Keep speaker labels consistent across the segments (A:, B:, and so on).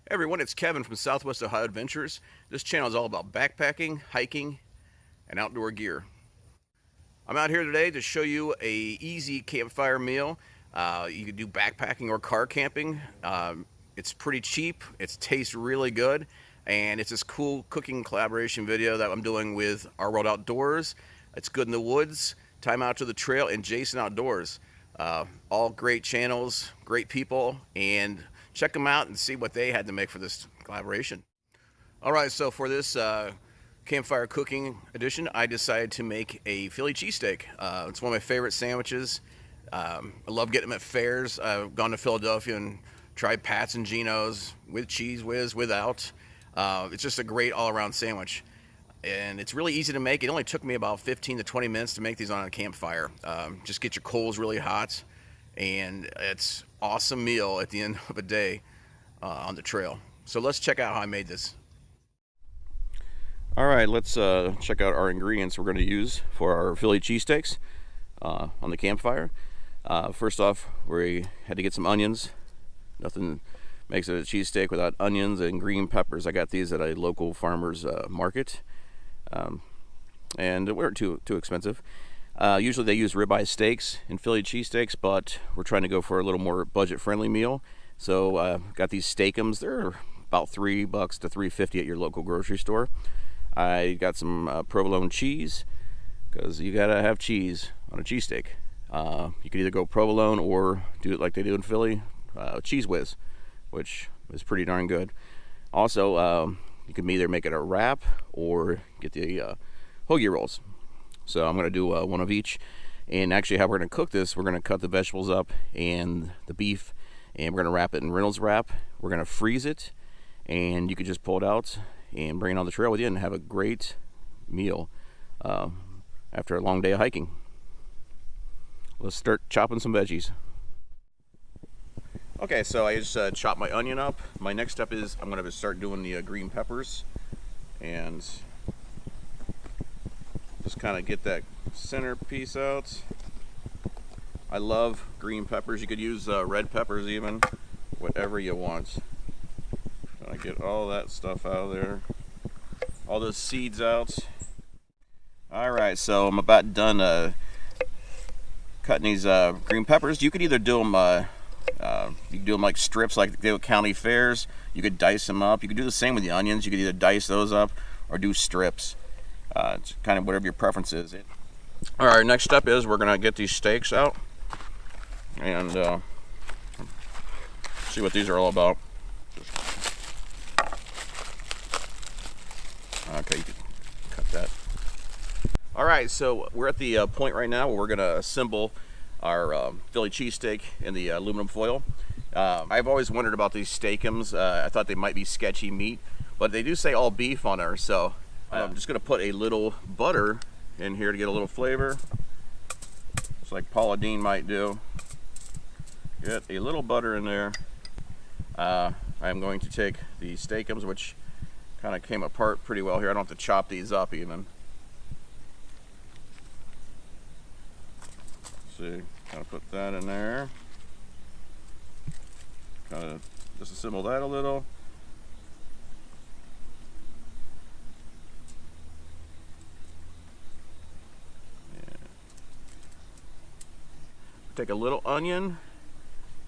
A: Hey everyone, it's Kevin from Southwest Ohio Adventures. This channel is all about backpacking, hiking, and outdoor gear. I'm out here today to show you a easy campfire meal. You can do backpacking or car camping. It's pretty cheap, it tastes really good, and it's this cool cooking collaboration video that I'm doing with Our World Outdoors. It's Good in the Woods, Time Out to the Trail, and Jason Outdoors. All great channels, great people, and check them out and see what they had to make for this collaboration. All right, so for this Campfire Cooking Edition, I decided to make a Philly cheesesteak. It's one of my favorite sandwiches. I love getting them at fairs. I've gone to Philadelphia and tried Pat's and Geno's with cheese whiz, without. It's just a great all-around sandwich. And it's really easy to make. It only took me about 15 to 20 minutes to make these on a campfire. Just get your coals really hot, and it's an awesome meal at the end of a day on the trail. So let's check out how I made this. All right, let's check out our ingredients we're going to use for our Philly cheesesteaks on the campfire. First off, we had to get some onions. Nothing makes it a cheesesteak without onions and green peppers. I got these at a local farmer's market. And they weren't too expensive. Usually they use ribeye steaks in Philly cheesesteaks, but we're trying to go for a little more budget-friendly meal. So got these steakums. They're about $3 to $3.50 at your local grocery store. I got some provolone cheese, because you gotta have cheese on a cheesesteak. You could either go provolone or do it like they do in Philly, cheese whiz, which is pretty darn good. Also, you can either make it a wrap or get the hoagie rolls. So I'm going to do one of each. And actually how we're going to cook this, we're going to cut the vegetables up and the beef, and we're going to wrap it in Reynolds wrap. We're going to freeze it, and you can just pull it out and bring it on the trail with you and have a great meal after a long day of hiking. Let's start chopping some veggies. Okay, so I just chopped my onion up. My next step is I'm going to start doing the green peppers, and just kind of get that center piece out. I love green peppers. You could use red peppers even, whatever you want. Trying to get all that stuff out of there, all those seeds out. All right, so I'm about done cutting these green peppers. You could either do them you can do them like strips like they do at county fairs. You could dice them up. You could do the same with the onions. You could either dice those up or do strips. It's kind of whatever your preference is. All right, next step is we're gonna get these steaks out and see what these are all about. Okay, you can cut that. All right, so we're at the point right now where we're gonna assemble our Philly cheesesteak in the aluminum foil. I've always wondered about these steakums. I thought they might be sketchy meat, but they do say all beef on there. So I'm just gonna put a little butter in here to get a little flavor. Just like Paula Deen might do. Get a little butter in there. I'm going to take the steakums, which kind of came apart pretty well here. I don't have to chop these up even. See, kind of put that in there. Kind of disassemble that a little. Yeah. Take a little onion,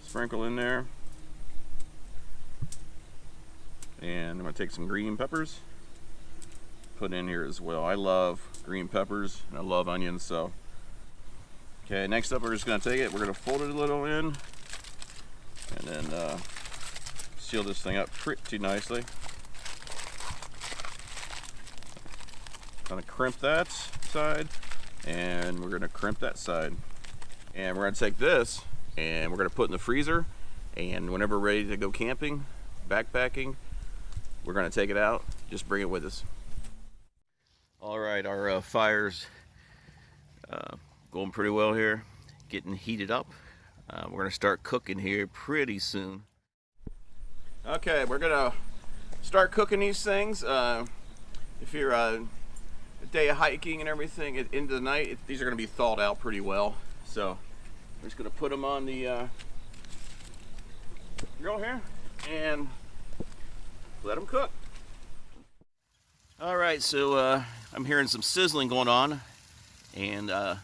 A: sprinkle in there, and I'm going to take some green peppers, put in here as well. I love green peppers and I love onions, so. Okay, next up we're just going to take it, we're going to fold it a little in, and then seal this thing up pretty nicely. Kind of crimp that side, and we're going to crimp that side. And we're going to take this, and we're going to put it in the freezer, and whenever we're ready to go camping, backpacking, we're going to take it out, just bring it with us. All right, our fire's going pretty well here, getting heated up. We're gonna start cooking here pretty soon. Okay, we're gonna start cooking these things. If you're a day of hiking and everything, at the end of the night, these are gonna be thawed out pretty well. So we're just gonna put them on the grill here, and let them cook. All right, so I'm hearing some sizzling going on, and I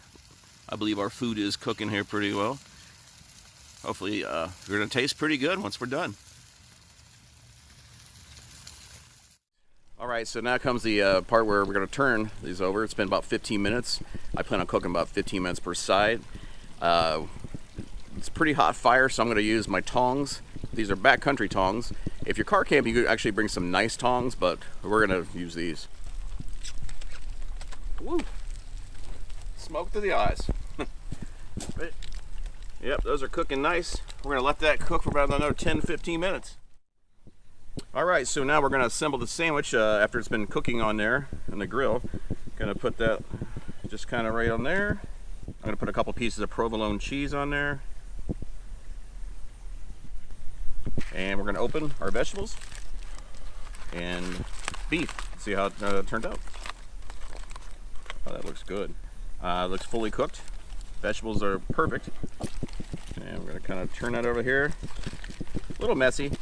A: believe our food is cooking here pretty well. Hopefully, we're gonna taste pretty good once we're done. All right, so now comes the part where we're gonna turn these over. It's been about 15 minutes. I plan on cooking about 15 minutes per side. It's pretty hot fire, so I'm gonna use my tongs. These are backcountry tongs. If you're car camping, you could actually bring some nice tongs, but we're gonna use these. Woo! Smoke to the eyes. Yep, those are cooking nice. We're gonna let that cook for about another 10-15 minutes. All right, so now we're gonna assemble the sandwich after it's been cooking on there on the grill. Gonna put that just kind of right on there. I'm gonna put a couple pieces of provolone cheese on there. And we're gonna open our vegetables and beef. See how it turned out. Oh, that looks good. Looks fully cooked. Vegetables are perfect. And we're gonna kind of turn that over here. A little messy. We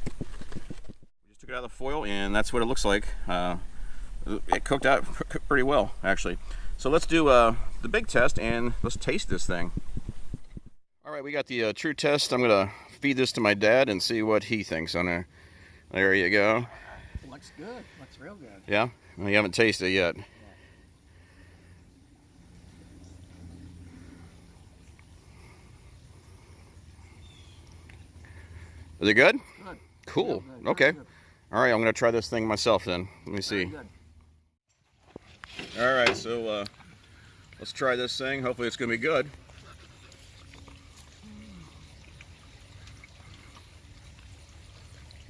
A: just took it out of the foil, and that's what it looks like. It cooked out pretty well, actually. So let's do the big test, and let's taste this thing. All right, we got the true test. I'm gonna feed this to my dad and see what he thinks on there. There you go.
B: Looks good. Looks real good.
A: Yeah? Well, you haven't tasted it yet.
B: Yeah.
A: Is it good?
B: Good.
A: Cool.
B: Good.
A: Okay.
B: Good.
A: All right, I'm gonna try this thing myself then. Let me see.
B: Good.
A: All right, so let's try this thing. Hopefully it's gonna be good.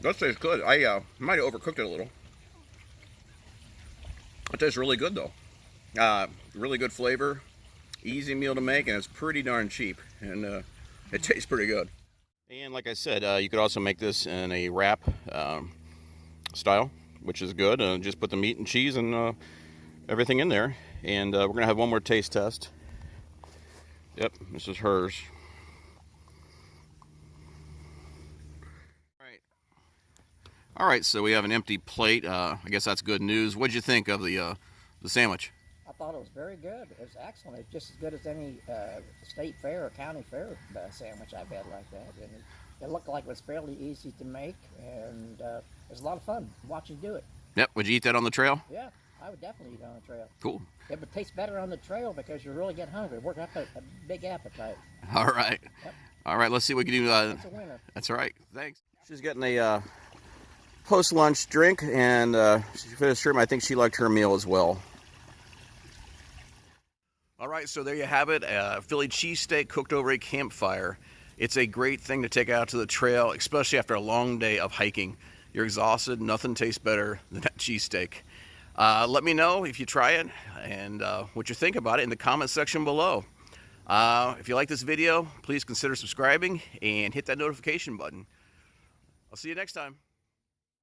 A: That tastes good. I might have overcooked it a little. It tastes really good though. Really good flavor, easy meal to make, and it's pretty darn cheap. And it tastes pretty good. And like I said, you could also make this in a wrap style, which is good. Just put the meat and cheese and everything in there. And we're gonna have one more taste test. Yep, this is hers. All right, so we have an empty plate. I guess that's good news. What'd you think of the sandwich?
B: I thought it was very good. It was excellent. It's just as good as any state fair or county fair sandwich I've had like that. And it looked like it was fairly easy to make, and it was a lot of fun watching you do it.
A: Yep. Would you eat that on the trail?
B: Yeah, I would definitely eat it on the trail.
A: Cool.
B: It would taste better on the trail because you really get hungry. Work up a big appetite.
A: All right.
B: Yep.
A: All right. Let's see what we can do.
B: That's a winner.
A: That's all right. Thanks. She's getting a post-lunch drink, and she finished her. I think she liked her meal as well. All right, so there you have it, Philly cheesesteak cooked over a campfire. It's a great thing to take out to the trail, especially after a long day of hiking. You're exhausted, nothing tastes better than that cheesesteak. Let me know if you try it and what you think about it in the comment section below. If you like this video, please consider subscribing and hit that notification button. I'll see you next time.